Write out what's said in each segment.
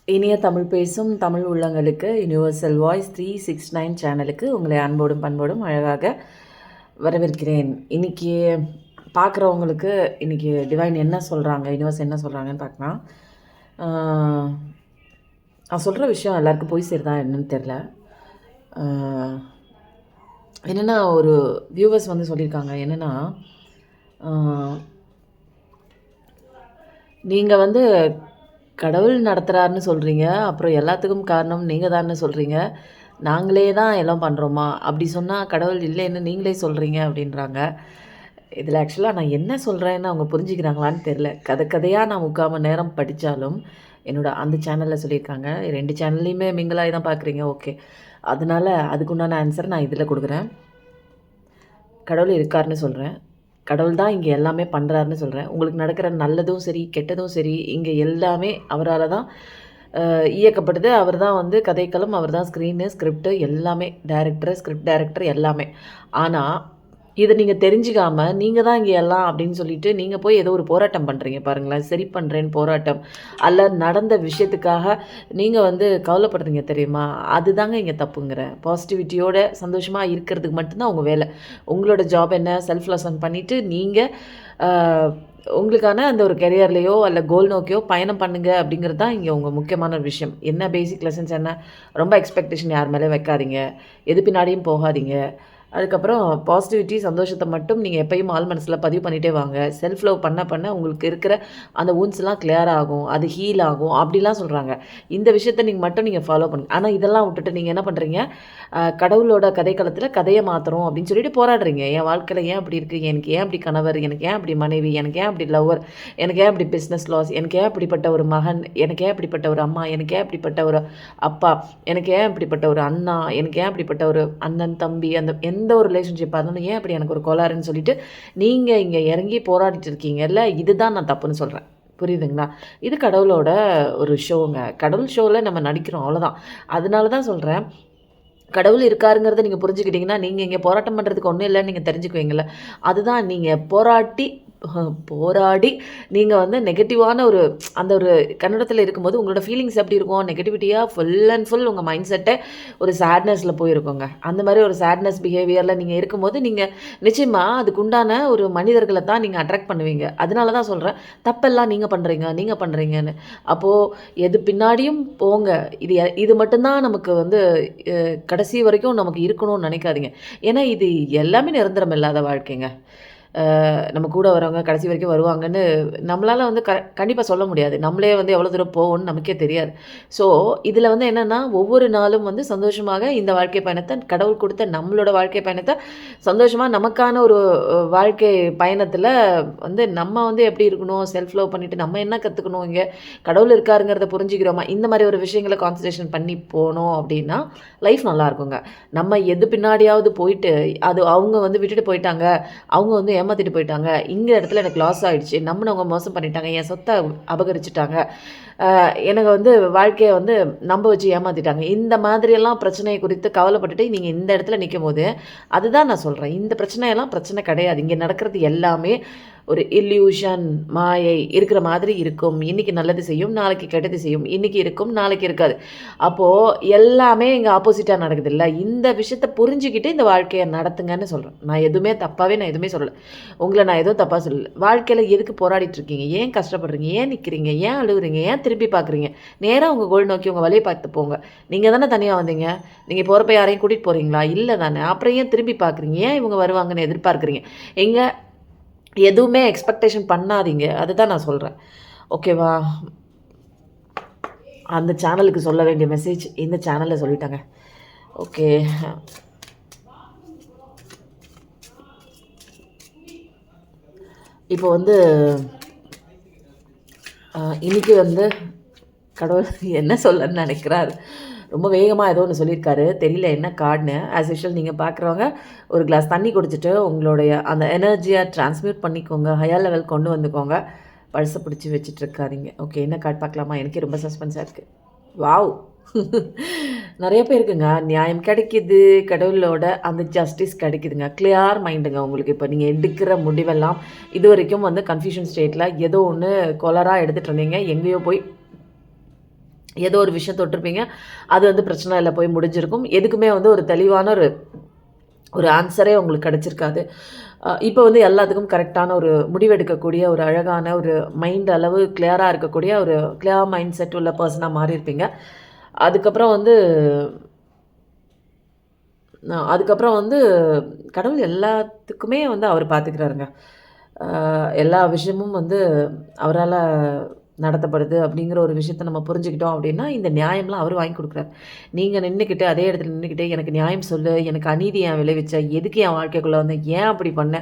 இனிய தமிழ் பேசும் தமிழ் உள்ளங்களுக்கு யுனிவர்சல் வாய்ஸ் 369 சேனலுக்கு உங்களை அன்போடும் பண்போடும் அழகாக வரவேற்கிறேன். இன்றைக்கி பார்க்குறவங்களுக்கு இன்றைக்கி டிவைன் என்ன சொல்கிறாங்க, யூனிவர்ஸ் என்ன சொல்கிறாங்கன்னு பார்க்கலாம். நான் சொல்கிற விஷயம் எல்லாருக்கும் போய் சேருதா என்னன்னு தெரில. என்னென்னா ஒரு வியூவர்ஸ் வந்து சொல்லியிருக்காங்க, என்னென்னா நீங்கள் வந்து கடவுள் நடத்துகிறாருன்னு சொல்கிறீங்க, அப்புறம் எல்லாத்துக்கும் காரணம் நீங்கள் தான்னு சொல்கிறீங்க, நாங்களே தான் எல்லாம் பண்ணுறோமா? அப்படி சொன்னால் கடவுள் இல்லைன்னு நீங்களே சொல்கிறீங்க அப்படின்றாங்க. இதில் ஆக்சுவலாக நான் என்ன சொல்கிறேன்னு அவங்க புரிஞ்சுக்கிறாங்களான்னு தெரில. கதையாக நான் 3/4 மணி நேரம் படித்தாலும் அந்த சேனலில் சொல்லியிருக்காங்க. 2 சேனல்லையுமே மிங்கிளாகி தான் பார்க்குறீங்க, ஓகே. அதனால் அதுக்குண்டான ஆன்சர் நான் இதில் கொடுக்குறேன். கடவுள் இருக்காருன்னு சொல்கிறேன். கடவுள் தான் இங்கே எல்லாமே பண்ணுறாருன்னு சொல்கிறேன். உங்களுக்கு நடக்கிற நல்லதும் சரி, கெட்டதும் சரி, இங்கே எல்லாமே அவரால் தான் இயக்கப்படுது. அவர் தான் வந்து கதைக்களம், அவர் தான் ஸ்க்ரீனு, ஸ்கிரிப்டு எல்லாமே, ஸ்கிரிப்ட் டைரக்டர் எல்லாமே. ஆனால் இதை நீங்கள் தெரிஞ்சுக்காமல் நீங்கள் தான் இங்கே எல்லாம் அப்படின்னு சொல்லிட்டு நீங்கள் போய் ஏதோ ஒரு போராட்டம் பண்ணுறீங்க பாருங்களேன். சரி பண்ணுறேன்னு போராட்டம், அல்ல நடந்த விஷயத்துக்காக நீங்கள் வந்து கவலைப்படுறீங்க தெரியுமா? அதுதாங்க இங்கே தப்புங்கிற. பாசிட்டிவிட்டியோட சந்தோஷமாக இருக்கிறதுக்கு மட்டும்தான் உங்கள் வேலை. உங்களோட ஜாப் என்ன? செல்ஃப் லெசன் பண்ணிவிட்டு நீங்கள் உங்களுக்கான அந்த ஒரு கெரியர்லேயோ அல்ல கோல் நோக்கியோ பயணம் பண்ணுங்கள் அப்படிங்கிறது தான் இங்கே உங்கள் முக்கியமான ஒரு விஷயம். என்ன பேசிக் லெசன்ஸ் என்ன? ரொம்ப எக்ஸ்பெக்டேஷன் யார் மேலே வைக்காதீங்க, எது பின்னாடியும் போகாதீங்க. அதுக்கப்புறம் பாசிட்டிவிட்டி, சந்தோஷத்தை மட்டும் நீங்கள் எப்பயும் ஆள் மனசில் பதிவு பண்ணிகிட்டே வாங்க. செல்ஃப் லவ் பண்ண உங்களுக்கு இருக்கிற அந்த ஊன்ஸ்லாம் கிளியர் ஆகும், அது ஹீல் ஆகும் அப்படிலாம் சொல்கிறாங்க. இந்த விஷயத்தை நீங்கள் ஃபாலோ பண்ணுங்க. ஆனால் இதெல்லாம் விட்டுட்டு நீங்கள் என்ன பண்ணுறீங்க? கடவுளோட கதைக்களத்தில் கதையை மாற்றுறோம் அப்படின்னு சொல்லிட்டு போராடுறீங்க. என் வாழ்க்கையில் ஏன் அப்படி இருக்குது, எனக்கு ஏன் அப்படி கணவர், எனக்கு ஏன் அப்படி மனைவி, எனக்கு ஏன் அப்படி லவ்வர், எனக்கு ஏன் அப்படி பிஸ்னஸ் லாஸ், எனக்கு ஏன் அப்படிப்பட்ட ஒரு மகன், எனக்கு ஏன் அப்படிப்பட்ட ஒரு அம்மா, எனக்கு ஏன் அப்படிப்பட்ட ஒரு அப்பா, எனக்கு ஏன் அப்படிப்பட்ட ஒரு அண்ணா, எனக்கு ஏன் அப்படிப்பட்ட ஒரு அண்ணன் தம்பி, அந்த எந்த ஒரு ரிலேஷன்ஷிப்பாக இருந்தாலும் ஏன் அப்படி எனக்கு ஒரு கோளாறுன்னு சொல்லிட்டு நீங்கள் இங்கே இறங்கி போராடிட்டு இருக்கீங்கல்ல, இதுதான் நான் தப்புன்னு சொல்கிறேன். புரியுதுங்களா? இது கடவுளோட ஒரு ஷோங்க. கடவுள் ஷோவில் நம்ம நடிக்கிறோம், அவ்வளோதான். அதனால தான் சொல்கிறேன், கடவுள் இருக்காருங்கிறத நீங்கள் புரிஞ்சுக்கிட்டிங்கன்னா நீங்கள் இங்கே போராட்டம் பண்ணுறதுக்கு ஒன்றும் இல்லைன்னு நீங்கள் தெரிஞ்சுக்குவீங்கள. அதுதான் நீங்கள் போராடி நீங்கள் வந்து நெகட்டிவான அந்த ஒரு கன்னடத்தில் இருக்கும்போது உங்களோட ஃபீலிங்ஸ் எப்படி இருக்கும்? நெகட்டிவிட்டியாக ஃபுல் அண்ட் ஃபுல் உங்கள் மைண்ட் செட்டை ஒரு சேட்னஸில் போயிருக்கோங்க. அந்த மாதிரி ஒரு சேட்னஸ் பிஹேவியரில் நீங்கள் இருக்கும்போது நீங்கள் நிச்சயமாக அதுக்கு உண்டான ஒரு மனிதர்களை தான் நீங்கள் அட்ராக்ட் பண்ணுவீங்க. அதனால தான் சொல்கிறேன், தப்பெல்லாம் நீங்கள் பண்ணுறீங்கன்னு. அப்போது எது பின்னாடியும் போங்க. இது மட்டும்தான் நமக்கு வந்து கடைசி வரைக்கும் நமக்கு இருக்கணும்னு நினைக்காதீங்க. ஏன்னா இது எல்லாமே நிரந்தரம் இல்லாத வாழ்க்கைங்க. நம்ம கூட வரவங்க கடைசி வரைக்கும் வருவாங்கன்னு நம்மளால் வந்து கண்டிப்பாக சொல்ல முடியாது. நம்மளே வந்து எவ்வளோ தூரம் போவோம்னு நமக்கே தெரியாது. ஸோ இதில் வந்து என்னென்னா, ஒவ்வொரு நாளும் வந்து சந்தோஷமாக இந்த வாழ்க்கை பயணத்தை, கடவுள் கொடுத்த நம்மளோட வாழ்க்கை பயணத்தை சந்தோஷமாக நமக்கான ஒரு வாழ்க்கை பயணத்தில் வந்து நம்ம வந்து எப்படி இருக்கணும், செல்ஃப் லவ் பண்ணிவிட்டு நம்ம என்ன கற்றுக்கணும், இங்கே கடவுள் இருக்காருங்கிறத புரிஞ்சுக்கிறோமா, இந்த மாதிரி ஒரு விஷயங்களை கான்சன்ட்ரேஷன் பண்ணி போனோம் அப்படின்னா லைஃப் நல்லாயிருக்குங்க. நம்ம எது பின்னாடியாவது போயிட்டு அது அவங்க வந்து விட்டுட்டு போயிட்டாங்க, அவங்க வந்து ஏமாற்றிட்டு போயிட்டாங்க, இங்கே இடத்துல எனக்கு லாஸ் ஆகிடுச்சு, நம்பினவங்க மோசம் பண்ணிட்டாங்க, என் சொத்தை அபகரிச்சிட்டாங்க, எனக்கு வந்து வாழ்க்கையை வந்து நம்ப வச்சு ஏமாற்றிட்டாங்க, இந்த மாதிரியெல்லாம் பிரச்சனையை குறித்து கவலைப்பட்டுட்டு நீங்கள் இந்த இடத்துல நிற்கும் போது அதுதான் நான் சொல்கிறேன், இந்த பிரச்சனையெல்லாம் பிரச்சனை கிடையாது. இங்கே நடக்கிறது எல்லாமே ஒரு இல்யூஷன், மாயை இருக்கிற மாதிரி இருக்கும். இன்றைக்கி நல்லது செய்யும், நாளைக்கு கெட்டது செய்யும். இன்றைக்கி இருக்கும், நாளைக்கு இருக்காது. அப்போது எல்லாமே இங்கே ஆப்போசிட்டாக நடக்குது இல்லை. இந்த விஷயத்தை புரிஞ்சுக்கிட்டு இந்த வாழ்க்கையை நடத்துங்கன்னு சொல்கிறேன். நான் எதுவுமே சொல்லலை. உங்களை நான் எதுவும் தப்பாக சொல்லலை. வாழ்க்கையில் எதுக்கு போராடிட்டு இருக்கீங்க, ஏன் கஷ்டப்படுறீங்க, ஏன் நிற்கிறீங்க, ஏன் அழுகுறீங்க, ஏன் திரும்பி பார்க்குறீங்க? நேராக உங்கள் கோல் நோக்கி உங்கள் வழியை பார்த்து போங்க. நீங்கள் தானே தனியாக வந்தீங்க, நீங்கள் போகிறப்ப யாரையும் கூட்டிகிட்டு போகிறீங்களா? இல்லை தானே. அப்புறம் ஏன் திரும்பி பார்க்குறீங்க, ஏன் இவங்க வருவாங்கன்னு எதிர்பார்க்குறீங்க? எங்கே எதுவுமே எக்ஸ்பெக்டேஷன் பண்ணாதீங்க. அதுதான் நான் சொல்கிறேன், ஓகேவா? அந்த சேனலுக்கு சொல்ல வேண்டிய மெசேஜ் இந்த சேனலில் சொல்லிட்டாங்க. ஓகே, இப்போ வந்து இன்றைக்கி வந்து கடவுள் என்ன சொல்லன்னு நினைக்கிறார், ரொம்ப வேகமாக ஏதோ ஒன்று சொல்லியிருக்காரு, தெரியல என்ன கார்டுன்னு. ஆஸ் யூஷுவல் நீங்கள் பார்க்குறவங்க ஒரு கிளாஸ் தண்ணி குடிச்சிட்டு உங்களுடைய அந்த எனர்ஜியை ட்ரான்ஸ்மியூட் பண்ணிக்கோங்க, ஹையர் லெவல் கொண்டு வந்துக்கோங்க, பழசை பிடிச்சி வச்சிட்ருக்காதீங்க. ஓகே, என்ன கார்டு பார்க்கலாமா? எனக்கே ரொம்ப சஸ்பென்ஸாக இருக்குது. வாவ், நிறைய பேருக்குங்க நியாயம் கிடைக்கிது, கடவுளோட அந்த ஜஸ்டிஸ் கிடைக்குதுங்க, கிளியர் மைண்டுங்க உங்களுக்கு. இப்போ நீங்கள் எடுக்கிற முடிவெல்லாம் இது வரைக்கும் வந்து கன்ஃபியூஷன் ஸ்டேட்டில் ஏதோ ஒன்று கொலராக எடுத்துகிட்டு இருந்தீங்க, எங்கேயோ போய் ஏதோ ஒரு விஷயம் தொட்டிருப்பீங்க. அது வந்து பிரச்சனை இல்ல, போய் முடிஞ்சிருக்கும். எதுக்குமே வந்து ஒரு தெளிவான ஒரு ஒரு ஆன்சரே உங்களுக்கு கிடைச்சிருக்காது. இப்போ வந்து எல்லாத்துக்கும் கரெக்டான ஒரு முடிவெடுக்கக்கூடிய ஒரு அழகான ஒரு மைண்ட் அளவு கிளியரா இருக்கக்கூடிய ஒரு கிளியர் மைண்ட் செட் உள்ள பெர்சனா மாறியிருப்பீங்க. அதுக்கப்புறம் வந்து அதுக்கப்புறம் வந்து கடவுள் எல்லாத்துக்குமே வந்து அவர் பார்த்துக்கிறாருங்க. எல்லா விஷயமும் வந்து அவரால நடத்தப்படுது அப்படிங்கிற ஒரு விஷயத்த நம்ம புரிஞ்சுக்கிட்டோம் அப்படின்னா, இந்த நியாயம்லாம் அவரு வாங்கி குடுக்குறாரு. நீங்க நின்னுக்கிட்டு அதே இடத்துல நின்னுக்கிட்டு, "எனக்கு நியாயம் சொல்லு. எனக்கு அநீதி ஏன் விளைவிச்ச? எதுக்கு என் வாழ்க்கைக்குள்ள வந்த? ஏன் அப்படி பண்ண?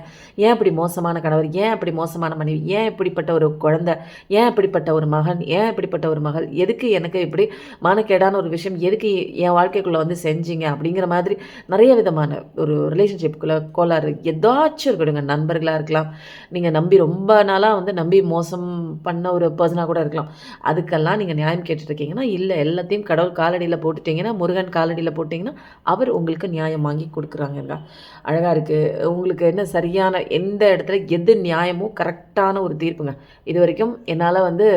ஏன் இப்படி மோசமான கணவர்? ஏன் அப்படி மோசமான மனைவி? ஏன் இப்படிப்பட்ட ஒரு குழந்தை? ஏன் இப்படிப்பட்ட ஒரு மகன்? ஏன் இப்படிப்பட்ட ஒரு மகள்? எதுக்கு எனக்கு இப்படி மானக்கேடான ஒரு விஷயம் எதுக்கு என் வாழ்க்கைக்குள்ள வந்து செஞ்சீங்க?" அப்படிங்கிற மாதிரி நெறைய விதமான ஒரு ரிலேஷன்ஷிப்குள்ள கோளாறு ஏதாச்சும் இருக்கட்டுங்க. நண்பர்களா இருக்கலாம். நீங்க நம்பி ரொம்ப நாளா வந்து நம்பி மோசம் பண்ண ஒரு பெர்சனா கூட இருக்கலாம். அதுக்கெல்லாம் நீங்க நியாயம் கேட்டுட்ருக்கீங்கன்னா, இல்ல எல்லாத்தையும் கடவுள் காலடியில போட்டுட்டீங்கன்னா, முருகன் காலடியில போட்டீங்கன்னா, அவர் உங்களுக்கு நியாயம் வாங்கி குடுக்குறாங்கங்க. அழகா இருக்கு. உங்களுக்கு என்ன சரியான எந்த இடத்துல எது நியாயமோ கரெக்ட்டான ஒரு தீர்ப்புங்க. இதுவரைக்கும் என்னால வந்து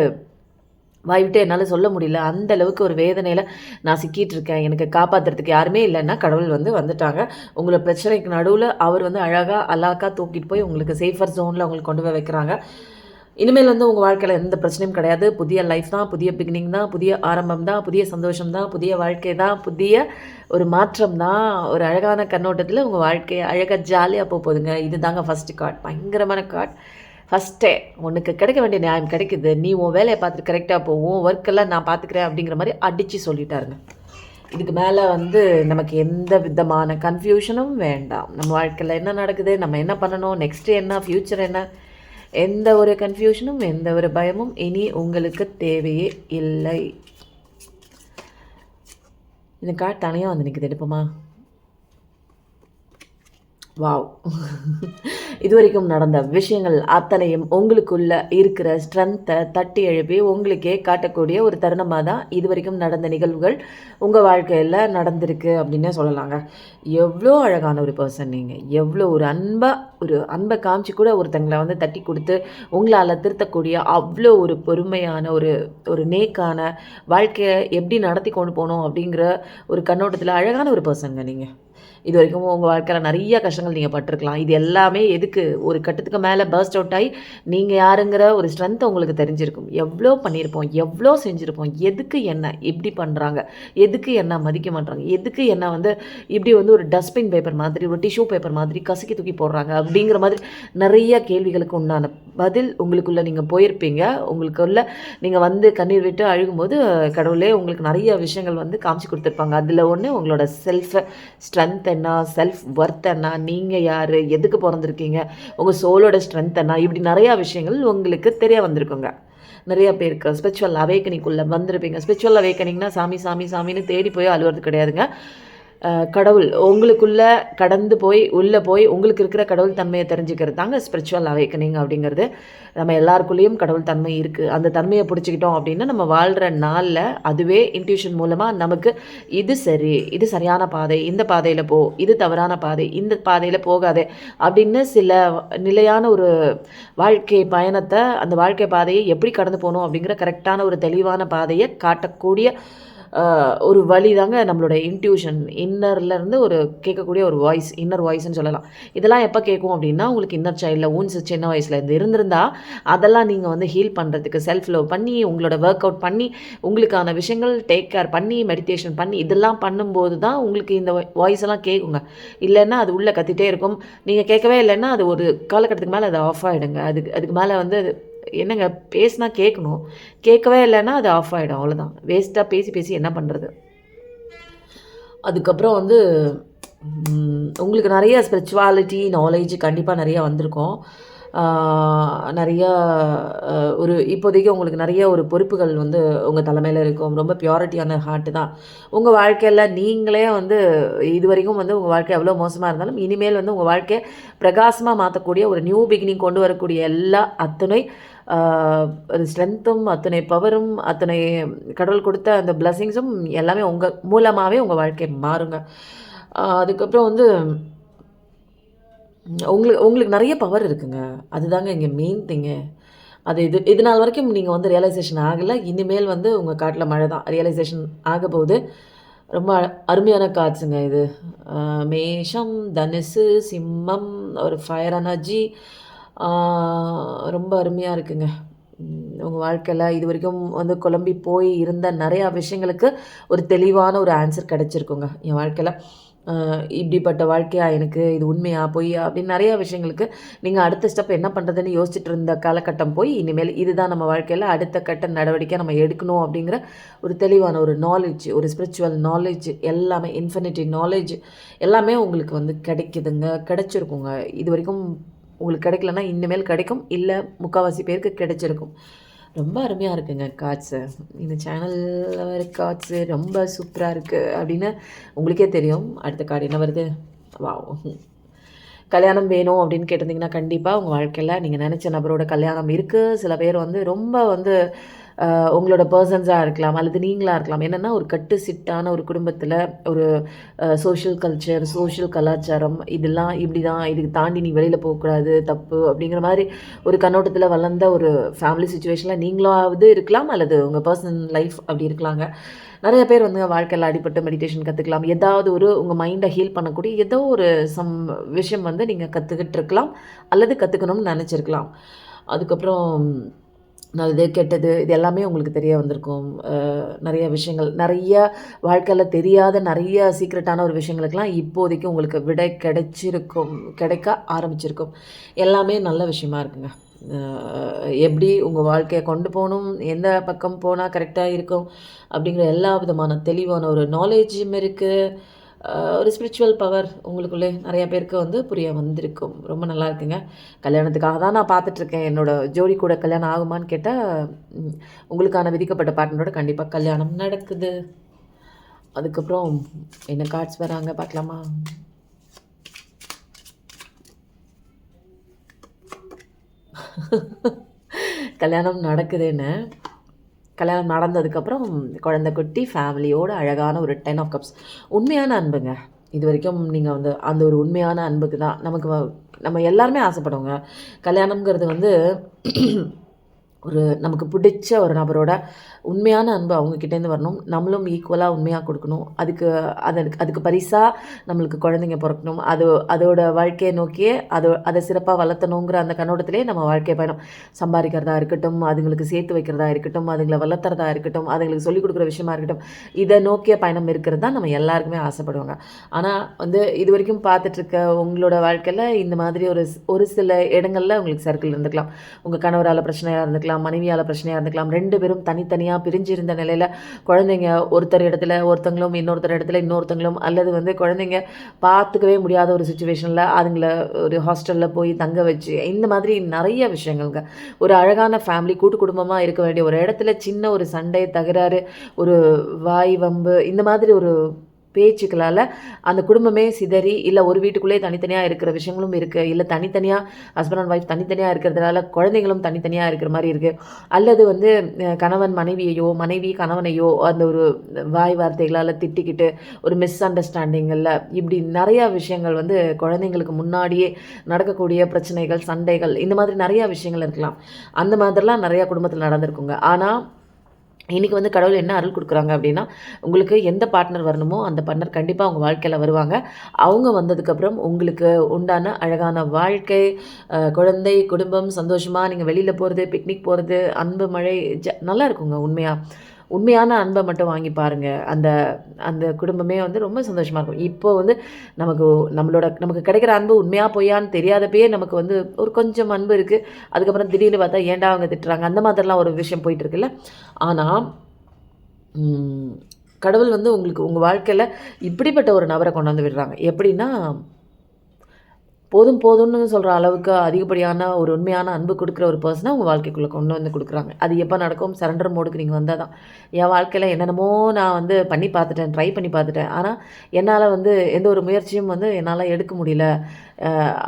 வாய் விட்டு என்னால சொல்ல முடியல. அந்த அளவுக்கு ஒரு வேதனையில நான் சிக்கிட்டு இருக்கேன். எனக்கு காப்பாத்துறதுக்கு யாருமே இல்லன்னா, கடவுள் வந்து வந்துட்டாங்க. உங்கள பிரச்சனைக்கு நடுவுல அவர் வந்து அழகா அலாக்கா தூக்கிட்டு போய் உங்களுக்கு சேஃபர் ஜோன்ல உங்களுக்கு கொண்டு போய் வைக்கிறாங்க. இனிமேல் வந்து உங்க வாழ்க்கையில எந்த பிரச்சனையும் கிடையாது. புதிய லைஃப் தான், புதிய பிகினிங் தான், புதிய ஆரம்பம் தான், புதிய சந்தோஷம் தான், புதிய வாழ்க்கை தான், புதிய ஒரு மாற்றம் தான். ஒரு அழகான கண்ணோட்டத்தில உங்க வாழ்க்கை அழகா ஜாலியா போகுதுங்க. இதுதாங்க ஃபர்ஸ்ட் கார்ட். பயங்கரமான கார்ட். ஃபர்ஸ்ட்டே உனக்கு கிடைக்க வேண்டிய நியாயம் கிடைக்குது. நீ உன் வேலைய பார்த்துட்டு கரெக்ட்டா போ. உன் ஒர்க் எல்லாம் நான் பார்த்துக்கிறேன் அப்படிங்கிற மாரி அடிச்சு சொல்லிட்டாருங்க. இதுக்கு மேல வந்து நமக்கு எந்த விதமான கன்ஃப்யூஷனும் வேண்டாம். நம்ம வாழ்க்கையில என்ன நடக்குது? நம்ம என்ன பண்ணணும்? நெக்ஸ்ட் என்ன? ஃபியூச்சர் என்ன? எந்த ஒரு கன்ஃப்யூஷனும், எந்த ஒரு பயமும் இனி உங்களுக்கு தேவையே இல்லை. இந்த கார்ட் தனியா வந்து நிக்குது. எடுப்போமா? வாவ்! இதுவரைக்கும் நடந்த விஷயங்கள் அத்தனையும் உங்களுக்குள்ள இருக்கிற ஸ்ட்ரென்த்தை தட்டி எழுப்பி உங்களுக்கே காட்டக்கூடிய ஒரு தருணமாக தான் இதுவரைக்கும் நடந்த நிகழ்வுகள் உங்கள் வாழ்க்கையில் நடந்திருக்கு அப்படின்னே சொல்லலாங்க. எவ்வளோ அழகான ஒரு பர்சன் நீங்கள். எவ்வளோ ஒரு அன்பை காமிச்சு கூட ஒருத்தங்களை வந்து தட்டி கொடுத்து உங்களால் திருத்தக்கூடிய அவ்வளோ ஒரு பொறுமையான ஒரு ஒரு நேக்கான வாழ்க்கையை எப்படி நடத்தி கொண்டு போகணும் அப்படிங்கிற ஒரு கண்ணோட்டத்தில் அழகான ஒரு பர்சனுங்க நீங்கள். இதுவரைக்கும் உங்கள் வாழ்க்கையில நெறைய கஷ்டங்கள் நீங்க பட்டுருக்கலாம். இது எல்லாமே எதுக்கு? ஒரு கட்டத்துக்கு மேல பர்ஸ்ட் அவுட் ஆயி, நீங்க யாருங்கிற ஒரு ஸ்ட்ரென்த் உங்களுக்கு தெரிஞ்சிருக்கும். எவ்ளோ பண்ணியிருப்போம், எவ்ளோ செஞ்சிருப்போம். எதுக்கு என்ன இப்படி பண்றாங்க? எதுக்கு என்ன மதிக்க மாட்றாங்க? எதுக்கு என்ன வந்து இப்படி வந்து ஒரு டஸ்ட்பின் பேப்பர் மாதிரி, ஒரு டிஷ்யூ பேப்பர் மாதிரி கசக்கி தூக்கி போடுறாங்க? அப்படிங்கிற மாதிரி நெறைய கேள்விகளுக்கு உண்டான பதில் உங்களுக்குள்ள நீங்க போயிருப்பீங்க. உங்களுக்குள்ள நீங்க வந்து கண்ணீர் விட்டு அழுகும்போது, கடவுளே உங்களுக்கு நெறைய விஷயங்கள் வந்து காமிச்சு குடுத்துருப்பாங்க. அதுல ஒண்ணு உங்களோட ஸ்ட்ரென்த் என்ன, செல்ஃப் ஒர்த் என்ன, நீங்கள் யார், எதுக்கு பிறந்திருக்கீங்க, உங்கள் சோலோட ஸ்ட்ரென்த் என்ன, இப்படி நிறையா விஷயங்கள் உங்களுக்கு தெரிய வந்திருக்குங்க. நிறைய பேருக்கு ஸ்பிரிச்சுவல் அவேக்கனிங்குள்ளே வந்திருப்பீங்க. ஸ்பிரிச்சுவல் அவேக்கனிங்னா சாமி சாமி சாமின்னு தேடி போய் அழுவது கிடையாதுங்க. கடவுள் உங்களுக்குள்ள கடந்து போய் உள்ளே போய் உங்களுக்கு இருக்கிற கடவுள் தன்மையை தெரிஞ்சுக்கிறது தாங்க ஸ்பிரிச்சுவல் அவேக்கனிங் அப்படிங்கிறது. நம்ம எல்லாருக்குள்ளேயும் கடவுள் தன்மை இருக்குது. அந்த தன்மையை பிடிச்சிக்கிட்டோம் அப்படின்னா நம்ம வாழ்கிற நாளில் அதுவே இன்ட்யூஷன் மூலமாக நமக்கு இது சரி, இது சரியான பாதை, இந்த பாதையில் போ, இது தவறான பாதை, இந்த பாதையில் போகாதே அப்படின்னு சில நிலையான ஒரு வாழ்க்கை பயணத்தை, அந்த வாழ்க்கை பாதையை எப்படி கடந்து போகணும் அப்படிங்கிற கரெக்டான ஒரு தெளிவான பாதையை காட்டக்கூடிய ஒரு வழி தாங்க நம்மளோட இன்ட்யூஷன். இன்னர்லேருந்து ஒரு கேட்கக்கூடிய ஒரு வாய்ஸ், இன்னர் வாய்ஸ்ன்னு சொல்லலாம். இதெல்லாம் எப்போ கேட்கும் அப்படின்னா, உங்களுக்கு இன்னர் சைல்டில் ஊன்ஸ் சின்ன வயசுலேருந்து இருந்திருந்தா, அதெல்லாம் நீங்கள் வந்து ஹீல் பண்ணுறதுக்கு செல்ஃப் லவ் பண்ணி, உங்களோட ஒர்க் அவுட் பண்ணி, உங்களுக்கான விஷயங்கள் டேக் கேர் பண்ணி, மெடிடேஷன் பண்ணி, இதெல்லாம் பண்ணும்போது தான் உங்களுக்கு இந்த வாய்ஸ் எல்லாம் கேட்குங்க. இல்லைன்னா அது உள்ளே கத்திட்டே இருக்கும். நீங்கள் கேட்கவே இல்லைன்னா, அது ஒரு காலகட்டத்துக்கு மேலே அது ஆஃப் ஆகிடுங்க. அதுக்கு மேலே வந்து என்னங்க பேசினா கேட்கணும். கேட்கவே இல்லைன்னா அது ஆஃப் ஆகிடும். அவ்வளோதான். வேஸ்ட்டாக பேசி பேசி என்ன பண்ணுறது? அதுக்கப்புறம் வந்து உங்களுக்கு நிறைய ஸ்பிரிச்சுவாலிட்டி நாலேஜ் கண்டிப்பாக நிறையா வந்திருக்கும். நிறையா ஒரு இப்போதைக்கு உங்களுக்கு நிறைய ஒரு பொறுப்புகள் வந்து உங்கள் தலைமையில் இருக்கும். ரொம்ப பியூரிட்டியான ஹார்ட்டு தான். உங்கள் வாழ்க்கையில் நீங்களே வந்து இதுவரைக்கும் வந்து உங்கள் வாழ்க்கை எவ்வளோ மோசமாக இருந்தாலும் இனிமேல் வந்து உங்கள் வாழ்க்கையை பிரகாசமாக மாற்றக்கூடிய ஒரு நியூ பிகினிங் கொண்டு வரக்கூடிய எல்லா அத்தனை அது ஸ்ட்ரென்த்தும், அத்தனை பவரும், அத்தனை கடவுள் கொடுத்த அந்த பிளெஸ்ஸிங்ஸும் எல்லாமே உங்கள் மூலமாகவே உங்கள் வாழ்க்கை மாறுங்க. அதுக்கப்புறம் வந்து உங்களுக்கு உங்களுக்கு நெறைய பவர் இருக்குங்க. அதுதாங்க இங்க மெயின் திங்கே. அது இது நாள் வரைக்கும் நீங்க வந்து ரியலைசேஷன் ஆகல. இனிமேல் வந்து உங்க காட்ல மழை தான். ரியலைசேஷன் ஆகப்போகுது. ரொம்ப அருமையான கார்ட்ஸுங்க இது. மேஷம், தனுசு, சிம்மம், ஒரு ஃபயர் எனர்ஜி. ஆ ரொம்ப அருமையா இருக்குங்க. உங்க வாழ்க்கையில இதுவரைக்கும் வந்து குழம்பி போய் இருந்த நெறையா விஷயங்களுக்கு ஒரு தெளிவான ஒரு ஆன்சர் கிடைச்சிருக்குங்க. என் வாழ்க்கையில இப்படிப்பட்ட வாழ்க்கையா எனக்கு? இது உண்மையா? பொய்யா? அப்படின்னு நெறைய விஷயங்களுக்கு நீங்க அடுத்த ஸ்டெப் என்ன பண்றதுன்னு யோசிச்சுட்டு இருந்த காலகட்டம் போய், இனிமேல் இதுதான் நம்ம வாழ்க்கையில அடுத்த கட்ட நடவடிக்கை நம்ம எடுக்கணும் அப்படிங்கிற ஒரு தெளிவான ஒரு நாலேட்ஜ், ஒரு ஸ்பிரிச்சுவல் நாலேட்ஜ் எல்லாமே இன்ஃபினிட்டி நாலேட்ஜ் எல்லாமே உங்களுக்கு வந்து கிடைக்குதுங்க. கிடைச்சிருக்குங்க. இதுவரைக்கும் உங்களுக்கு கிடைக்கலன்னா, இனிமேல் கிடைக்கும். இல்ல முக்காவாசி பேருக்கு கிடைச்சிருக்கும். ரொம்ப அருமையா இருக்குங்க கார்ட்ஸு. இந்த சேனல்ல வர கார்ட்ஸு ரொம்ப சூப்பரா இருக்கு அப்படின்னு உங்களுக்கே தெரியும். அடுத்த கார்டு என்ன வருது? வாவ்! கல்யாணம் வேணும் அப்படின்னு கேட்டிருந்தீங்கன்னா, கண்டிப்பா உங்க வாழ்க்கையில நீங்க நெனச்ச நபரோட கல்யாணம் இருக்கு. சில பேர் வந்து ரொம்ப வந்து உங்களோட பெர்சன்ஸா இருக்கலாம், அல்லது நீங்களா இருக்கலாம். என்னன்னா, ஒரு கட்டு சிட்டான ஒரு குடும்பத்தில ஒரு சோஷியல் கல்ச்சர், சோஷியல் கலாச்சாரம் இதெல்லாம் இப்படிதான். இதுக்கு தாண்டி நீ வெளியில போக்கூடாது, தப்பு அப்படிங்கிற மாரி ஒரு கண்ணோட்டத்தில வளர்ந்த ஒரு ஃபேமிலி சிச்சுவேஷன்ல நீங்களாவது இருக்கலாம், அல்லது உங்க பெர்சனல் லைஃப் அப்படி இருக்கலாங்க. நெறைய பேர் வந்து வாழ்க்கையில அடிபட்டு மெடிடேஷன் கத்துக்கலாம். ஏதாவது ஒரு உங்க மைண்ட ஹீல் பண்ணக்கூடிய ஏதோ ஒரு விஷயம் வந்து நீங்க கத்துக்கிட்டு இருக்கலாம், அல்லது கத்துக்கணும்னு நெனச்சிருக்கலாம். அதுக்கப்புறம் நல்லது, கெட்டது இது எல்லாமே உங்களுக்கு தெரிய வந்திருக்கும். நெறைய விஷயங்கள், நெறைய வாழ்க்கையில தெரியாத நெறைய சீக்ரெட்டான ஒரு விஷயங்களுக்கெல்லாம் இப்போதைக்கு உங்களுக்கு விடை கிடைச்சிருக்கும். கிடைக்க ஆரம்பிச்சிருக்கும். எல்லாமே நல்ல விஷயமா இருக்குங்க. அ எப்படி உங்க வாழ்க்கைய கொண்டு போணும், எந்த பக்கம் போனா கரெக்ட்டா இருக்கும், அப்படிங்கிற எல்லா விதமான தெளிவான ஒரு நாலேட்ஜும் இருக்கு. ஒரு ஸ்பிரிச்சுவல் பவர் உங்களுக்குள்ளே நெறைய பேருக்கு வந்து புரிய வந்திருக்கும். ரொம்ப நல்லா இருக்குங்க. கல்யாணத்துக்காக தான் நான் பார்த்துட்ருக்கேன். என்னோட ஜோடி கூட கல்யாணம் ஆகுமான்னு கேட்டா, ம் உங்களுக்கான விதிக்கப்பட்ட பார்ட்னரோட கண்டிப்பா கல்யாணம் நடக்குது. அதுக்கப்புறம் என்ன கார்ட்ஸ் வராங்க பார்க்கலாமா? கல்யாணம் நடக்குதுன்னு. கல்யாணம் நடந்ததுக்கப்புறம் குழந்தை குட்டி, ஃபேமிலியோட அழகான ஒரு 10 ஆஃப் கப்ஸ். உண்மையான அன்புங்க. இதுவரைக்கும் நீங்க வந்து அந்த ஒரு உண்மையான அன்புக்கு தான் நமக்கு நம்ம எல்லாருமே ஆசைப்படுவோங்க. கல்யாணம்ங்கிறது வந்து ஒரு நமக்கு பிடிச்ச ஒரு நபரோட உண்மையான அன்பு அவங்க கிட்டேருந்து வரணும். நம்மளும் ஈக்குவலா உண்மையா குடுக்கணும். அதுக்கு பரிசா நம்மளுக்கு குழந்தைங்க பொறக்கணும். அதோட வாழ்க்கைய நோக்கியே அத சிறப்பா வளர்த்தணுங்கிற அந்த கண்ணோட்டத்திலேயே நம்ம வாழ்க்கை பயணம். சம்பாரிக்கிறதா இருக்கட்டும், அதுங்களுக்கு சேர்த்து வைக்கிறதா இருக்கட்டும், அதுங்கள வளர்த்துறதா இருக்கட்டும், அதுங்களுக்கு சொல்லிக் குடுக்குற விஷயமா இருக்கட்டும், இத நோக்கிய பயணம் இருக்கிறது தான் நம்ம எல்லாருக்குமே ஆசைப்படுவோங்க. ஆனா வந்து இதுவரைக்கும் பார்த்துட்டுருக்க உங்களோட வாழ்க்கையில இந்த மாதிரி ஒரு சில இடங்கள்ல உங்களுக்கு சர்க்கிள் இருந்துக்கலாம். உங்க கணவரால பிரச்சனையா இருந்துக்கலாம், மனைவியால பிரச்சனையா இருந்துக்கலாம். 2 பேரும் தனித்தனியா பிரிஞ்சு இருந்த நிலையில குழந்தைங்க ஒருத்தர் இடத்துல ஒருத்தங்களும், இன்னொருத்தர் இடத்துல இன்னொருத்தங்களும், அல்லது வந்து குழந்தைங்க பார்த்துக்கவே முடியாத ஒரு சிச்சுவேஷன்ல அதுங்கள ஒரு ஹாஸ்டல்ல போய் தங்க வச்சு, இந்த மாதிரி நெறைய விஷயங்கள்ங்க. ஒரு அழகான ஃபேமிலி கூட்டு குடும்பமா இருக்க வேண்டிய ஒரு இடத்துல சின்ன ஒரு சண்டை, தகராறு, ஒரு வாய் வம்பு இந்த மாதிரி ஒரு பேச்சுக்களால அந்த குடும்பமே சிதறி, இல்ல ஒரு வீட்டுக்குள்ளேயே தனித்தனியா இருக்கிற விஷயங்களும் இருக்கு. இல்ல தனித்தனியா ஹஸ்பண்ட் அண்ட் ஒய்ஃப் தனித்தனியா இருக்கிறதுனால குழந்தைங்களும் தனித்தனியா இருக்கிற மாரி இருக்கு. அல்லது வந்து கணவன் மனைவியையோ, மனைவி கணவனையோ அந்த ஒரு வாய் வார்த்தைகளால திட்டிக்கிட்டு, ஒரு மிஸ் அண்டர்ஸ்டாண்டிங்கில இப்படி நெறையா விஷயங்கள் வந்து குழந்தைங்களுக்கு முன்னாடியே நடக்கக்கூடிய பிரச்சனைகள், சண்டைகள் இந்த மாதிரி நெறையா விஷயங்கள் இருக்கலாம். அந்த மாதிரிலாம் நெறையா குடும்பத்தில நடந்திருக்குங்க. ஆனா இன்னைக்கு வந்து கடவுள் என்ன அருள் குடுக்குறாங்க அப்டின்னா, உங்களுக்கு எந்த பார்ட்னர் வரணுமோ, அந்த பார்ட்னர் கண்டிப்பா உங்க வாழ்க்கையில வருவாங்க. அவங்க வந்ததுக்கப்புறம் உங்களுக்கு உண்டான அழகான வாழ்க்கை, குழந்தை, குடும்பம் சந்தோஷமா நீங்க வெளியில போறது, பிக்னிக் போறது, அன்பு மழை நல்லா இருக்குங்க உண்மையா. உண்மையான அன்ப மட்டும் வாங்கி பாருங்க. அந்த அந்த குடும்பமே வந்து ரொம்ப சந்தோஷமா இருக்கும். இப்போ வந்து நமக்கு நமக்கு கிடைக்கிற அன்பு உண்மையா பொய்யான்னு தெரியாதப்பயே நமக்கு வந்து ஒரு கொஞ்சம் அன்பு இருக்கு. அதுக்கப்புறம் திடீர்னு பார்த்தா ஏன்டா அவங்க திட்டுறாங்க? அந்த மாதிரிலாம் ஒரு விஷயம் போயிட்டு இருக்குல்ல. ஆனா, ம் கடவுள் வந்து உங்களுக்கு உங்க வாழ்க்கையில இப்படிப்பட்ட ஒரு நபர கொண்டாந்து விடுறாங்க. எப்படின்னா போதும் போதும்ன்னு சொல்ற அளவுக்கு அதிகப்படியான ஒரு உண்மையான அன்பு குடுக்குற ஒரு பெர்சன உங்க வாழ்க்கைக்குள்ள கொண்டு வந்து குடுக்குறாங்க. அது எப்ப நடக்கும்? சரண்டர் மோடுக்கு நீங்க வந்தா தான். என் வாழ்க்கையில என்னென்னமோ நான் வந்து பண்ணி பார்த்துட்டேன், ட்ரை பண்ணி பார்த்துட்டேன். ஆனா, என்னால வந்து எந்த ஒரு முயற்சியும் வந்து என்னால எடுக்க முடியல.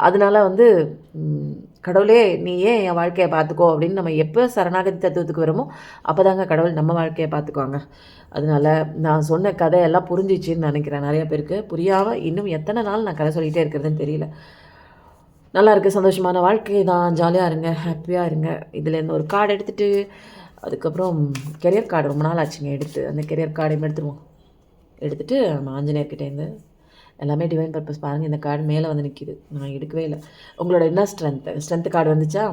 அதனால வந்து ம் கடவுளே நீ ஏன் என் வாழ்க்கைய பார்த்துக்கோ அப்படின்னு நம்ம எப்ப சரணாகதி தத்துவத்துக்கு வரோமோ, அப்பதாங்க கடவுள் நம்ம வாழ்க்கைய பார்த்துக்குவாங்க. அதனால நான் சொன்ன கதை எல்லாம் புரிஞ்சிச்சுன்னு நெனைக்கிறேன் நெறைய பேருக்கு. புரியாம இன்னும் எத்தன நாள் நான் கதை சொல்லிட்டே இருக்கிறதுன்னு தெரியல. நல்லா இருக்குது, சந்தோஷமான வாழ்க்கை தான், ஜாலியாக இருங்க, ஹாப்பியாக இருங்க. இதுலேருந்து ஒரு கார்டு எடுத்துகிட்டு அதுக்கப்புறம் கெரியர் கார்டு ரொம்ப நாள் ஆச்சுங்க எடுத்து. அந்த கெரியர் கார்டையும் எடுத்துருவோம். எடுத்துகிட்டு நம்ம ஆஞ்சநேயர்கிட்டேருந்து எல்லாமே டிவைன் பர்பஸ் பாருங்கள். இந்த கார்டு மேலே வந்து நிற்கிது, நான் எடுக்கவே இல்லை. உங்களோட என்ன ஸ்ட்ரென்த்து கார்டு வந்துச்சா?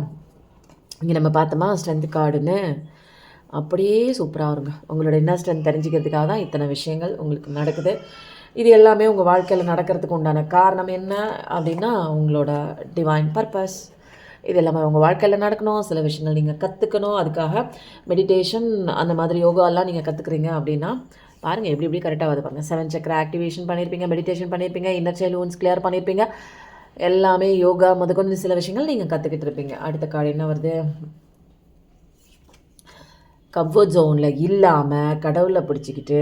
இங்கே நம்ம பார்த்தோமா ஸ்ட்ரென்த் கார்டுன்னு, அப்படியே சூப்பராக வருங்க. உங்களோட என்ன ஸ்ட்ரென்த் தெரிஞ்சுக்கிறதுக்காக தான் இத்தனை விஷயங்கள் உங்களுக்கு நடக்குது. இது எல்லாமே உங்கள் வாழ்க்கையில் நடக்கிறதுக்கு உண்டான காரணம் என்ன அப்படின்னா உங்களோட டிவைன் பர்பஸ். இது எல்லாமே உங்கள் வாழ்க்கையில் நடக்கணும். சில விஷயங்கள் நீங்கள் கற்றுக்கணும். அதுக்காக மெடிடேஷன் அந்த மாதிரி யோகாலாம் நீங்கள் கற்றுக்குறீங்க அப்படின்னா பாருங்கள் எப்படி எப்படி கரெக்டாக வருது பாருங்கள். 7 சக்கர ஆக்டிவேஷன் பண்ணியிருப்பீங்க, மெடிடேஷன் பண்ணியிருப்பீங்க, இன்னர் சைல்டு wounds கிளியர் பண்ணியிருப்பீங்க. எல்லாமே யோகா முதற்கொண்டு சில விஷயங்கள் நீங்கள் கற்றுக்கிட்டு இருப்பீங்க. அடுத்த கார்டு என்ன வருது? கம்ஃபர்ட் ஜோனில் இல்லாமல் கடவுளை பிடிச்சிக்கிட்டு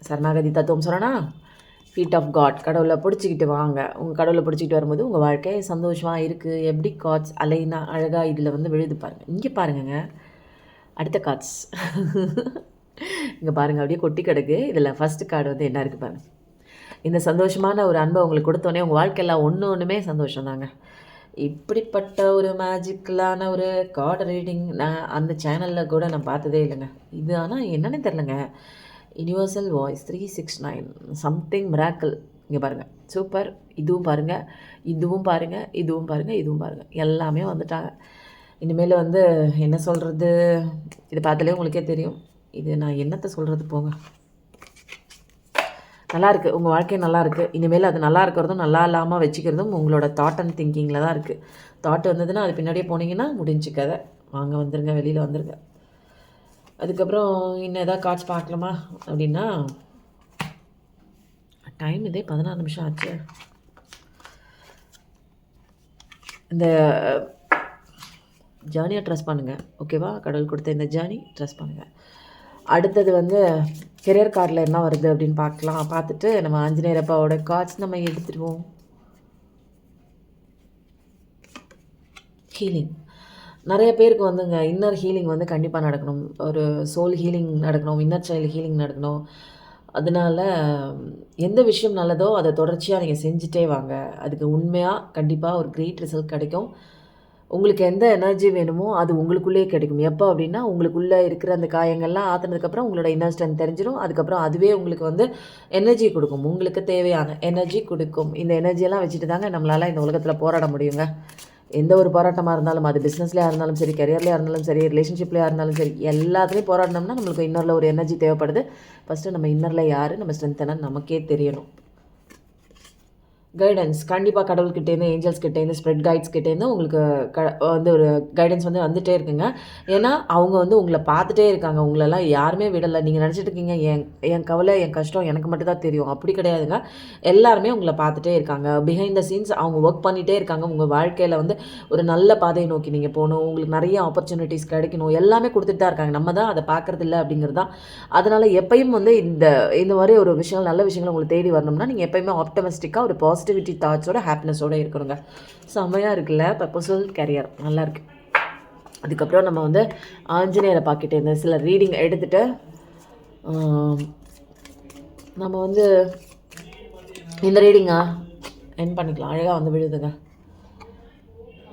சரணாகதி தத்துவம் சொல்லணா, ஃபீட் ஆஃப் காட், கடவுளை பிடிச்சிக்கிட்டு வாங்க. உங்கள் கடவுளை பிடிச்சிக்கிட்டு வரும்போது உங்கள் வாழ்க்கை சந்தோஷமாக இருக்குது. எப்படி கார்ட்ஸ் அலைனா அழகாக இதில் வந்து விழுது பாருங்கள். இங்கே பாருங்கங்க, அடுத்த கார்ட்ஸ் இங்கே பாருங்கள் அப்படியே கொட்டி கிடக்கு. இதில் ஃபஸ்ட்டு கார்டு வந்து என்ன இருக்குது பாருங்கள். இந்த சந்தோஷமான ஒரு அன்பை உங்களுக்கு கொடுத்தோன்னே உங்கள் வாழ்க்கையில் ஒன்றுமே சந்தோஷம் தாங்க. இப்படிப்பட்ட ஒரு மேஜிக்கலான ஒரு கார்டு ரீடிங் நான் அந்த சேனலில் கூட நான் பார்த்ததே இல்லைங்க. இது ஆனால் என்னன்னே தெரிலங்க. Universal voice 369 something miracle. இங்கே பாருங்கள், சூப்பர். இதுவும் பாருங்கள், இதுவும் பாருங்கள், இதுவும் பாருங்கள், இதுவும் பாருங்கள், எல்லாமே வந்துட்டாங்க. இனிமேல் வந்து என்ன சொல்கிறது, இது பார்த்தாலே உங்களுக்கே தெரியும். இது நான் என்னத்தை சொல்கிறது போங்க. நல்லாயிருக்கு, உங்கள் வாழ்க்கை நல்லாயிருக்கு. இனிமேல் அது நல்லா இருக்கிறதும் நல்லா இல்லாமல் வச்சுக்கிறதும் உங்களோட தாட் அண்ட் திங்கிங்கில் தான் இருக்குது. தாட் வந்ததுன்னா அது பின்னாடியே போனீங்கன்னா முடிஞ்சு கதை. வாங்க வந்துருங்க, வெளியில் வந்துருங்க. அதுக்கப்புறம் இன்னும் எதாவது கார்ட்ஸ் பார்க்கலாமா அப்படின்னா, டைம் இதே 16 நிமிஷம் ஆச்சு. இந்த ஜேர்னியை ட்ரஸ்ட் பண்ணுங்கள், ஓகேவா? கடவுள் கொடுத்த இந்த ஜேர்னி ட்ரஸ்ட் பண்ணுங்கள். அடுத்தது வந்து கெரியர் கார்டில் என்ன வருது அப்படின்னு பார்க்கலாம். பார்த்துட்டு நம்ம ஆஞ்சநேயர் அப்பாவோட கார்ட்ஸ் நம்ம எடுத்துடுவோம். ஹீலிங் நிறைய பேருக்கு வந்துங்க இன்னர் ஹீலிங் வந்து கண்டிப்பாக நடக்கணும். ஒரு சோல் ஹீலிங் நடக்கணும், இன்னர் சைல்டு ஹீலிங் நடக்கணும். அதனால எந்த விஷயம் நல்லதோ அதை தொடர்ச்சியாக நீங்கள் செஞ்சுட்டே வாங்க. அதுக்கு உண்மையாக கண்டிப்பாக ஒரு கிரேட் ரிசல்ட் கிடைக்கும். உங்களுக்கு எந்த எனர்ஜி வேணுமோ அது உங்களுக்குள்ளேயே கிடைக்கும். எப்போ அப்படின்னா உங்களுக்குள்ளே இருக்கிற அந்த காயங்கள்லாம் ஆற்றுனதுக்கப்புறம் உங்களோட இன்னர் ஸ்ட்ரென்த் தெரிஞ்சிடும். அதுக்கப்புறம் அதுவே உங்களுக்கு வந்து எனர்ஜி கொடுக்கும், உங்களுக்கு தேவையான எனர்ஜி கொடுக்கும். இந்த எனர்ஜியெல்லாம் வச்சுட்டு தாங்க நம்மளால் இந்த உலகத்தில் போராட முடியுங்க. எந்த ஒரு போராட்டமாக இருந்தாலும், அது பிஸ்னஸ்லேயா இருந்தாலும் சரி, கெரியர்லேயா இருந்தாலும் சரி, ரிலேஷன்ஷிப்லேயா இருந்தாலும் சரி, எல்லாத்துலேயும் போராடணும்னா நம்மளுக்கு இன்னரில் ஒரு எனர்ஜி தேவைப்படுது. ஃபஸ்ட்டு நம்ம இன்னரில் யார், நம்ம ஸ்ட்ரென்த் என்னன்னு நமக்கே தெரியணும். கைடன்ஸ் கண்டிப்பாக கடவுள்கிட்டேருந்து, ஏஞ்சல்ஸ் கிட்டேருந்து, ஸ்ப்ரெட் கைட்ஸ் கிட்டேருந்து உங்களுக்கு வந்து ஒரு கைடன்ஸ் வந்து வந்துகிட்டே இருக்குங்க. ஏன்னா அவங்க வந்து உங்களை பார்த்துட்டே இருக்காங்க. உங்களெல்லாம் யாருமே விடலை. நீங்கள் நினச்சிட்டு இருக்கீங்க என் கவலை என் கஷ்டம் எனக்கு மட்டும் தான் தெரியும், அப்படி கிடையாதுங்க. எல்லாருமே உங்களை பார்த்துட்டே இருக்காங்க. பிஹைண்ட் த சீன்ஸ் அவங்க ஒர்க் பண்ணிகிட்டே இருக்காங்க. உங்கள் வாழ்க்கையில் வந்து ஒரு நல்ல பாதையை நோக்கி நீங்கள் போகணும், உங்களுக்கு நிறைய ஆப்பர்ச்சுனிட்டிஸ் கிடைக்கணும், எல்லாமே கொடுத்துட்டு தான் இருக்காங்க. நம்ம தான் அதை பார்க்குறதில்ல அப்படிங்கிறது தான். அதனால் எப்பயும் வந்து இந்த மாதிரி ஒரு விஷயம், நல்ல விஷயங்கள் உங்களுக்கு தேடி வரணும்னா நீங்கள் எப்பயுமே ஆப்டமிஸ்டிக்காக ஒரு பாசிட்டிவிட்டி தாட்ஸோட ஹாப்பினஸோடு இருக்கணுங்க. செம்மையாக இருக்குல்ல பர்பஸ்ஃபுல் கேரியர், நல்லாயிருக்கு. அதுக்கப்புறம் நம்ம வந்து ஆஞ்சநேயரை பார்க்கிட்டே இருந்த சில ரீடிங் எடுத்துகிட்டு நம்ம வந்து இந்த ரீடிங்கா என் பண்ணிக்கலாம். அழகாக வந்து விழுதுங்க.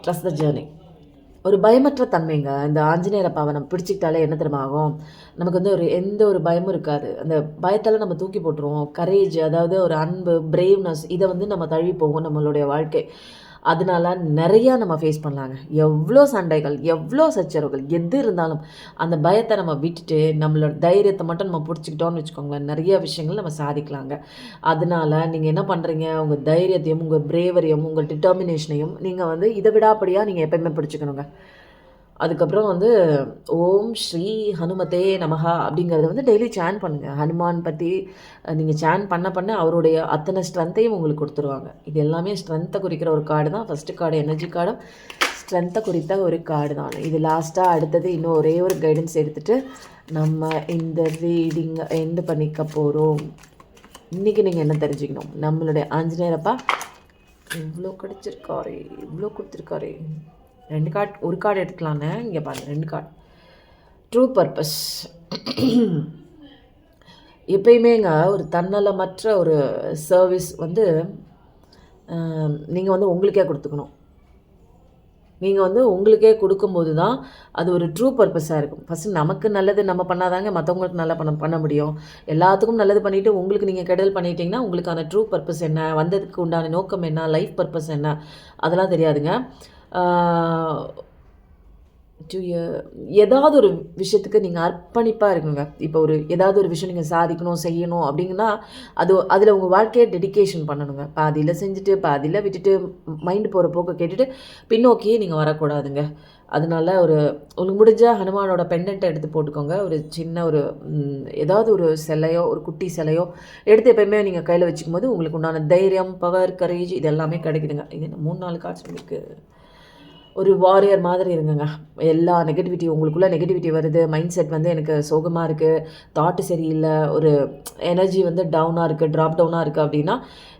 Trust the journey. ஒரு பயமற்ற தன்மைங்க. இந்த ஆஞ்சநேயர் அப்பாவை நம்ம பிடிச்சிக்கிட்டாலே என்ன தெரியுமா ஆகும், நமக்கு வந்து எந்த ஒரு பயமும் இருக்காது. அந்த பயத்தால் நம்ம தூக்கி போட்டுருவோம். கரேஜ், அதாவது ஒரு அன்பு, பிரேவ்னஸ், இதை வந்து நம்ம தழுவி போகும் நம்மளுடைய வாழ்க்கை. அதனால நிறையா நம்ம ஃபேஸ் பண்ணலாங்க. எவ்வளோ சண்டைகள், எவ்வளோ சச்சரவுகள், எது இருந்தாலும் அந்த பயத்தை நம்ம விட்டுட்டு நம்மளோட தைரியத்தை மட்டும் நம்ம பிடிச்சிக்கிட்டோன்னு வச்சுக்கோங்களேன், நிறைய விஷயங்கள் நம்ம சாதிக்கலாங்க. அதனால நீங்கள் என்ன பண்ணுறீங்க, உங்கள் தைரியத்தையும் உங்கள் பிரேவரியும் உங்கள் டிட்டர்மினேஷனையும் நீங்கள் வந்து இதை விடாப்படியாக நீங்கள் எப்பயுமே பிடிச்சிக்கணுங்க. அதுக்கப்புறம் வந்து ஓம் ஸ்ரீ ஹனுமதே நமஹா அப்படிங்கிறத வந்து டெய்லி சேன் பண்ணுங்கள். ஹனுமான் பற்றி நீங்கள் சேன் பண்ண அவருடைய அத்தனை ஸ்ட்ரென்த்தையும் உங்களுக்கு கொடுத்துருவாங்க. இது எல்லாமே ஸ்ட்ரென்த்தை குறிக்கிற ஒரு கார்டு தான். ஃபஸ்ட்டு கார்டு எனர்ஜி கார்டும் ஸ்ட்ரென்த்தை குறித்த ஒரு கார்டு தான். இது லாஸ்ட்டாக அடுத்தது இன்னும் ஒரே ஒரு கைடன்ஸ் எடுத்துகிட்டு நம்ம இந்த ரீடிங்கை எண்டு பண்ணிக்க போகிறோம். இன்றைக்கி நீங்கள் என்ன தெரிஞ்சுக்கணும், நம்மளுடைய ஆஞ்சநேயரப்பா இவ்வளோ கிடச்சிருக்காரே, இவ்வளோ கொடுத்துருக்காரே. 2 கார்டு, ஒரு கார்டு எடுத்துக்கலான்னு. இங்கே பாருங்கள், 2 கார்டு. True purpose. எப்பயுமேங்க ஒரு தன்னலமற்ற ஒரு சர்வீஸ் வந்து நீங்கள் வந்து உங்களுக்கே கொடுத்துக்கணும். நீங்கள் வந்து உங்களுக்கே கொடுக்கும்போது தான் அது ஒரு ட்ரூ பர்பஸாக இருக்கும். ஃபஸ்ட்டு நமக்கு நல்லது நம்ம பண்ணாதாங்க மற்றவங்களுக்கு நல்லா பண்ண முடியும். எல்லாத்துக்கும் நல்லது பண்ணிவிட்டு உங்களுக்கு நீங்கள் கெடுதல் பண்ணிட்டீங்கன்னா, உங்களுக்கான ட்ரூ பர்பஸ் என்ன? வந்ததுக்கு உண்டான நோக்கம் என்ன? லைஃப் பர்பஸ் என்ன? அதெல்லாம் தெரியாதுங்க. ஆ டு ஏதாவது ஒரு விஷயத்துக்கு நீங்கள் அர்ப்பணிப்பாக இருக்குங்க. இப்போ ஏதாவது ஒரு விஷயம் நீங்கள் சாதிக்கணும், செய்யணும் அப்படிங்கன்னா, அதில் உங்கள் வாழ்க்கையை டெடிகேஷன் பண்ணணுங்க. பாதியில் செஞ்சுட்டு, பாதியில் விட்டுட்டு, மைண்டு போகிற போக்க கேட்டுட்டு, பின்னோக்கியே நீங்கள் வரக்கூடாதுங்க. அதனால உங்களுக்கு முடிஞ்ச ஹனுமானோட பெண்டன்ட்டை எடுத்து போட்டுக்கோங்க. ஒரு சின்ன ஏதாவது ஒரு சிலையோ, ஒரு குட்டி சிலையோ எடுத்து எப்பயுமே நீங்கள் கையில் வச்சுக்கும்போது, உங்களுக்கு உண்டான தைரியம், பவர், கரேஜ் இது எல்லாமே கிடைக்குதுங்க. இது என்ன 3, 4 கார்ட்ஸ் உங்களுக்கு ஒரு வாரியர் மாதிரி இருங்கங்க. எல்லா நெகட்டிவிட்டி உங்களுக்குள்ள நெகட்டிவிட்டி வருது. மைண்ட் செட் வந்து எனக்கு சோகமாக இருக்குது, தாட்டு சரியில்ல, ஒரு எனர்ஜி வந்து டவுனாக இருக்குது, ட்ராப் டவுனாக இருக்குது அப்படின்னா,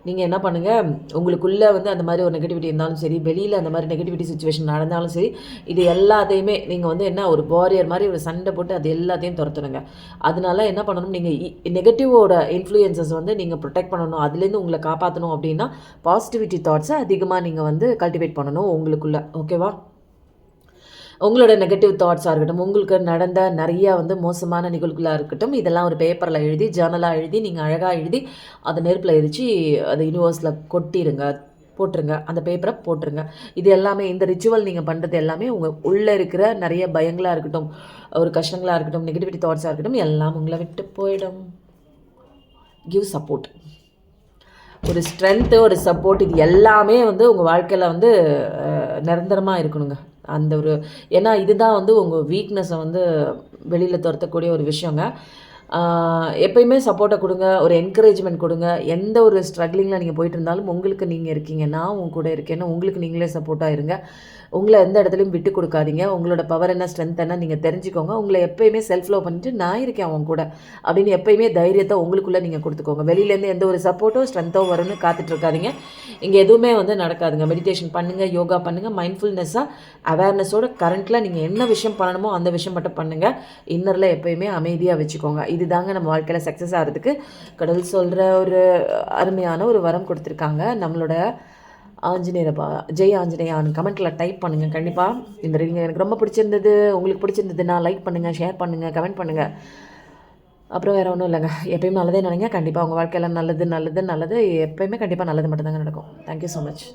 நீங்கள் என்ன பண்ணுங்கள், உங்களுக்குள்ளே வந்து அந்த மாதிரி ஒரு நெகட்டிவிட்டி இருந்தாலும் சரி, வெளியில் அந்த மாதிரி நெகட்டிவிட்டி சுச்சுவேஷன் நடந்தாலும் சரி, இது எல்லாத்தையுமே நீங்கள் வந்து ஒரு வாரியர் மாதிரி ஒரு சண்டை போட்டு அது எல்லாத்தையும் துரத்தணுங்க. அதனால என்ன பண்ணணும், நீங்கள் நெகட்டிவோட இன்ஃப்ளூயன்சஸ் வந்து நீங்கள் ப்ரொடெக்ட் பண்ணணும். அதுலேருந்து உங்களை காப்பாற்றணும் அப்படின்னா, பாசிட்டிவிட்டி தாட்ஸை அதிகமாக நீங்கள் வந்து கல்டிவேட் பண்ணணும் உங்களுக்குள்ள. ஓகேவா? உங்களோட நெகட்டிவ் தாட்ஸாக இருக்கட்டும், உங்களுக்கு நடந்த நிறைய வந்து மோசமான நிகழ்வுகளாக இருக்கட்டும், இதெல்லாம் ஒரு பேப்பரில் எழுதி, ஜர்னலாக எழுதி, நீங்கள் அழகாக எழுதி, அதை நெருப்பில் எரித்து அதை யூனிவர்ஸில் கொட்டிடுங்க, போட்டுருங்க. அந்த பேப்பரை போட்டுருங்க. இது எல்லாமே இந்த ரிச்சுவல் நீங்கள் பண்ணுறது எல்லாமே உங்கள் உள்ளே இருக்கிற நிறைய பயங்களாக இருக்கட்டும், ஒரு கஷ்டங்களாக இருக்கட்டும், நெகட்டிவிட்டி தாட்ஸாக இருக்கட்டும், எல்லாம் உங்களை விட்டு போயிடும். Give support. ஒரு ஸ்ட்ரென்த்து, ஒரு சப்போர்ட் இது எல்லாமே வந்து உங்கள் வாழ்க்கையில் வந்து நிரந்தரமாக இருக்கணுங்க. ஏன்னா இதுதான் வந்து உங்கள் வீக்னஸை வந்து வெளியில் துரத்தக்கூடிய ஒரு விஷயங்க. எப்பயுமே சப்போர்ட்டை கொடுங்க, ஒரு என்கரேஜ்மெண்ட் கொடுங்க. எந்த ஒரு ஸ்ட்ரகிளிங்கில் நீங்கள் போயிட்டு இருந்தாலும் உங்களுக்கு நீங்கள் இருக்கீங்க, நான் உங்க கூட இருக்கேன்னு உங்களுக்கு நீங்களே சப்போர்ட்டாக இருங்க. உங்களை எந்த இடத்துலையும் விட்டு கொடுக்காதீங்க. உங்களோட பவர் என்ன, ஸ்ட்ரென்த் என்ன நீங்கள் தெரிஞ்சுக்கோங்க. உங்களை எப்பயுமே செல்ஃப் லவ் பண்ணிட்டு நான் இருக்கேன் அவங்க கூட அப்படின்னு எப்பயுமே தைரியத்தை உங்களுக்குள்ளே நீங்கள் கொடுத்துக்கோங்க. வெளியிலேருந்து எந்த ஒரு சப்போர்ட்டோ ஸ்ட்ரென்த்தோ வரும்னு காத்துட்ருக்காதீங்க. இங்கே எதுவுமே வந்து நடக்காதுங்க. மெடிடேஷன் பண்ணுங்கள், யோகா பண்ணுங்கள், மைண்ட்ஃபுல்னஸாக அவேர்னஸோட கரண்ட்டில் நீங்கள் என்ன விஷயம் பண்ணணுமோ அந்த விஷயம் மட்டும் பண்ணுங்கள். இன்னரில் எப்பயுமே அமைதியாக வச்சுக்கோங்க. இதுதாங்க நம்ம வாழ்க்கையில் சக்ஸஸ் ஆகிறதுக்கு கடவுள் சொல்கிற ஒரு அருமையான ஒரு வரம் கொடுத்துருக்காங்க. நம்மளோட ஆஞ்சநேயரப்பா, ஜெய் ஆஞ்சநேயான்னு கமெண்ட்டில் டைப் பண்ணுங்கள். கண்டிப்பாக இந்த ரீடிங் எனக்கு ரொம்ப பிடிச்சிருந்தது. உங்களுக்கு பிடிச்சிருந்ததுன்னா லைக் பண்ணுங்கள், ஷேர் பண்ணுங்கள், கமெண்ட் பண்ணுங்கள். அப்புறம் வேறு ஒன்றும் இல்லைங்க. எப்பயுமே நல்லதே நினைங்க. கண்டிப்பாக உங்கள் வாழ்க்கையில் நல்லது நல்லது நல்லது எப்பயுமே கண்டிப்பாக நல்லது மட்டும்தாங்க நடக்கும். Thank you so much.